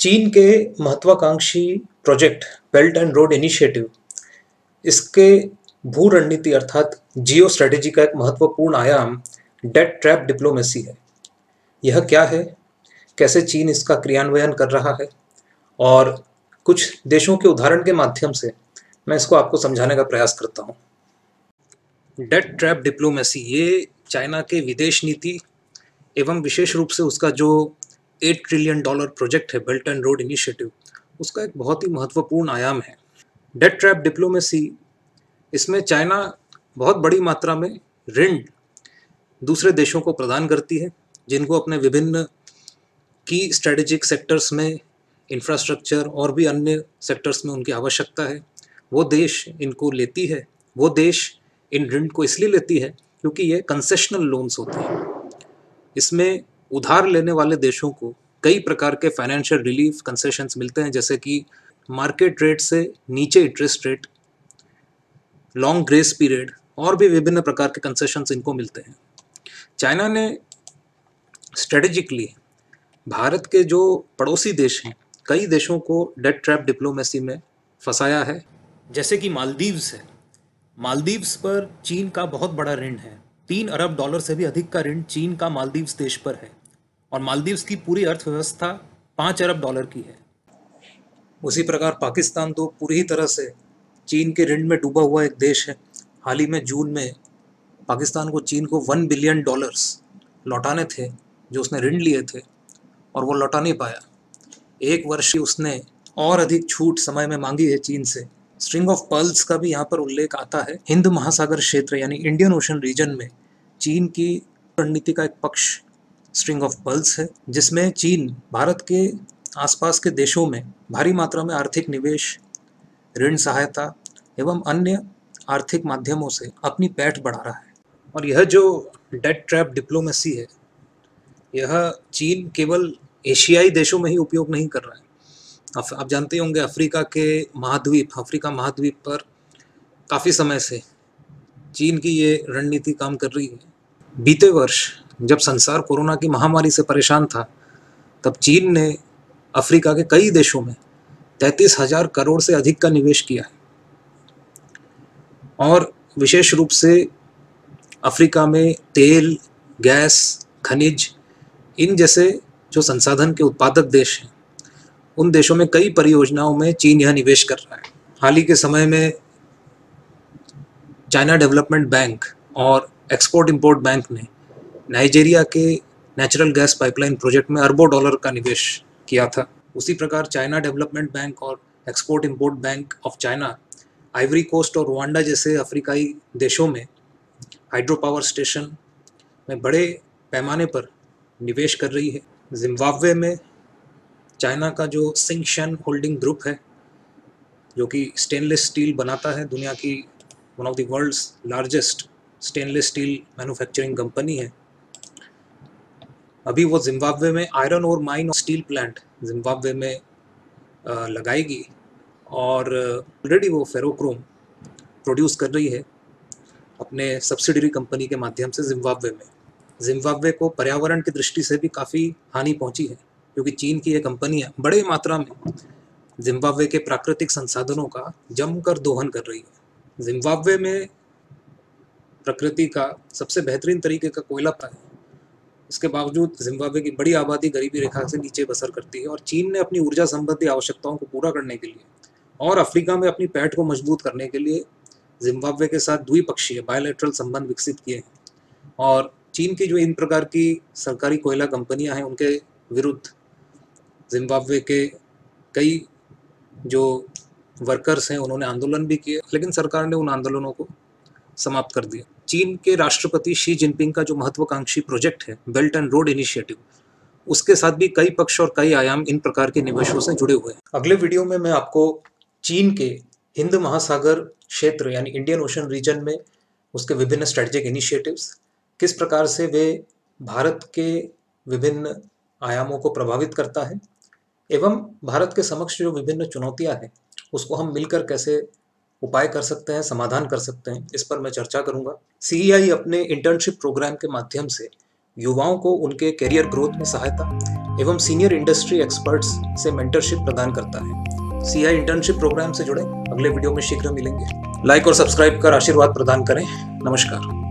चीन के महत्वाकांक्षी project belt and road initiative, इसके भू रणनीति अर्थात जियो स्ट्रेटेजी का एक महत्वपूर्ण आयाम डेट ट्रैप डिप्लोमेसी है। यह क्या है, कैसे चीन इसका क्रियान्वयन कर रहा है और कुछ देशों के उदाहरण के माध्यम से मैं इसको आपको समझाने का प्रयास करता हूँ। डेट ट्रैप डिप्लोमेसी ये चाइना के विदेश नीति एवं विशेष रूप से उसका जो $8 ट्रिलियन प्रोजेक्ट है बेल्ट एंड रोड इनिशिएटिव, उसका एक बहुत ही महत्वपूर्ण आयाम है। डेट ट्रैप डिप्लोमेसी, इसमें चाइना बहुत बड़ी मात्रा में ऋण दूसरे देशों को प्रदान करती है जिनको अपने विभिन्न की स्ट्रेटेजिक सेक्टर्स में, इंफ्रास्ट्रक्चर और भी अन्य सेक्टर्स में उनकी आवश्यकता है। वो देश इनको लेती है। वो देश इन ऋण को इसलिए लेती है क्योंकि ये कंसेशनल लोन्स होते हैं। इसमें उधार लेने वाले देशों को कई प्रकार के फाइनेंशियल रिलीफ कंसेशंस मिलते हैं, जैसे कि मार्केट रेट से नीचे interest rate, long grace period और भी विभिन्न प्रकार के कंसेशंस इनको मिलते हैं। चाइना ने स्ट्रेटेजिकली भारत के जो पड़ोसी देश हैं, कई देशों को डेट ट्रैप डिप्लोमेसी में फंसाया है, जैसे कि मालदीव्स है। मालदीव्स पर चीन का बहुत बड़ा ऋण है। $3 अरब से भी अधिक का ऋण चीन का मालदीव्स देश पर है और मालदीव्स की पूरी अर्थव्यवस्था $5 अरब की है। उसी प्रकार पाकिस्तान तो पूरी ही तरह से चीन के ऋण में डूबा हुआ एक देश है। हाल ही में जून में पाकिस्तान को चीन को $1 बिलियन लौटाने थे जो उसने ऋण लिए थे, और वो लौटा नहीं पाया। एक वर्ष ही उसने और अधिक छूट समय में मांगी है चीन से। स्ट्रिंग ऑफ पर्ल्स का भी यहाँ पर उल्लेख आता है। हिंद महासागर क्षेत्र यानी इंडियन ओशन रीजन में चीन की रणनीति का एक पक्ष स्ट्रिंग ऑफ पर्ल्स है, जिसमें चीन भारत के आसपास के देशों में भारी मात्रा में आर्थिक निवेश, ऋण सहायता एवं अन्य आर्थिक माध्यमों से अपनी पैठ बढ़ा रहा है। और यह जो डेट ट्रैप डिप्लोमेसी है, यह चीन केवल एशियाई देशों में ही उपयोग नहीं कर रहा है। आप जानते होंगे अफ्रीका महाद्वीप पर काफ़ी समय से चीन की ये रणनीति काम कर रही है। बीते वर्ष जब संसार कोरोना की महामारी से परेशान था, तब चीन ने अफ्रीका के कई देशों में 33,000 करोड़ से अधिक का निवेश किया है। और विशेष रूप से अफ्रीका में तेल, गैस, खनिज, इन जैसे जो संसाधन के उत्पादक देश हैं, उन देशों में कई परियोजनाओं में चीन यह निवेश कर रहा है। हाल ही के समय में चाइना डेवलपमेंट बैंक और एक्सपोर्ट इंपोर्ट बैंक ने नाइजीरिया के नेचुरल गैस पाइपलाइन प्रोजेक्ट में अरबों डॉलर का निवेश किया था। उसी प्रकार चाइना डेवलपमेंट बैंक और export import bank of China Ivory Coast और रुवांडा जैसे अफ्रीकाई देशों में हाइड्रो पावर स्टेशन में बड़े पैमाने पर निवेश कर रही है। जिम्बाब्वे में चाइना का जो सिंगशन होल्डिंग ग्रुप है, जो कि स्टेनलेस स्टील बनाता है, दुनिया की one of the world's largest stainless steel manufacturing company है। अभी वो जिम्बाब्वे में आयरन और माइन और स्टील प्लांट जिम्बाब्वे में लगाएगी, और ऑलरेडी वो फेरोक्रोम प्रोड्यूस कर रही है अपने सब्सिडरी कंपनी के माध्यम से जिम्बाब्वे में। जिम्बाब्वे को पर्यावरण की दृष्टि से भी काफ़ी हानि पहुंची है, क्योंकि चीन की ये कंपनियां बड़े मात्रा में जिम्बाब्वे के प्राकृतिक संसाधनों का जमकर दोहन कर रही है। जिम्बाब्वे में प्रकृति का सबसे बेहतरीन तरीके का कोयला पाया है। इसके बावजूद जिम्बाब्वे की बड़ी आबादी गरीबी रेखा से नीचे बसर करती है, और चीन ने अपनी ऊर्जा संबंधी आवश्यकताओं को पूरा करने के लिए और अफ्रीका में अपनी पैठ को मजबूत करने के लिए जिम्बाब्वे के साथ द्विपक्षीय बायलैटरल संबंध विकसित किए हैं। और चीन की जो इन प्रकार की सरकारी कोयला कंपनियां हैं, उनके विरुद्ध जिम्बाब्वे के कई जो वर्कर्स हैं उन्होंने आंदोलन भी किए, लेकिन सरकार ने उन आंदोलनों को समाप्त कर दिया। चीन के राष्ट्रपति शी जिनपिंग का जो महत्वाकांक्षी प्रोजेक्ट है बेल्ट एंड रोड इनिशिएटिव, उसके साथ भी कई पक्ष और कई आयाम इन प्रकार के निवेशों से जुड़े हुए हैं। अगले वीडियो में मैं आपको चीन के हिंद महासागर क्षेत्र यानी इंडियन ओशन रीजन में उसके विभिन्न स्ट्रेटेजिक इनिशिएटिव्स, किस प्रकार से वे भारत के विभिन्न आयामों को प्रभावित करता है, एवं भारत के समक्ष जो विभिन्न चुनौतियां हैं उसको हम मिलकर कैसे उपाय कर सकते हैं, समाधान कर सकते हैं, इस पर मैं चर्चा करूंगा। CEI अपने इंटर्नशिप प्रोग्राम के माध्यम से युवाओं को उनके करियर ग्रोथ में सहायता एवं सीनियर इंडस्ट्री एक्सपर्ट्स से मेंटरशिप प्रदान करता है। सीआई इंटर्नशिप प्रोग्राम से जुड़े अगले वीडियो में शीघ्र मिलेंगे। लाइक और सब्सक्राइब कर आशीर्वाद प्रदान करें। नमस्कार।